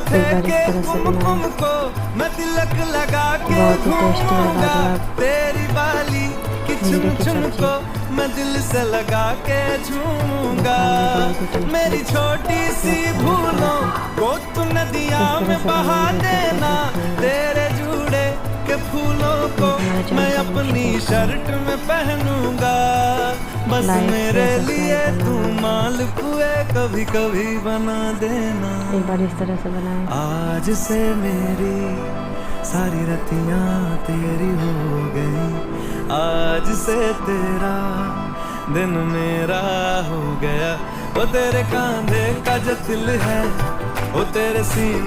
एक बार इस तरह से बनाएं। मैं तिलक लगा के बहुत ही टेस्टी और लाजवाब तेरी बाली की भिंडी की चुन सब्जी। को मैं दिल से लगा के झूमूंगा। मेरी छोटी सी भूलों को तू नदिया में बहा देना, तेरे जुड़े के फूलों को मैं अपनी शर्ट में पहनूंगा। बस मेरे लिए तू मालपुए कभी कभी बना देना। एक बार इस तरह से बनाएं। आज से मेरी सारी रतियां तेरी हो गई, आज से तेरा दिन मेरा हो गया। वो तेरे कांधे का जो दिल है, वो तेरे सीने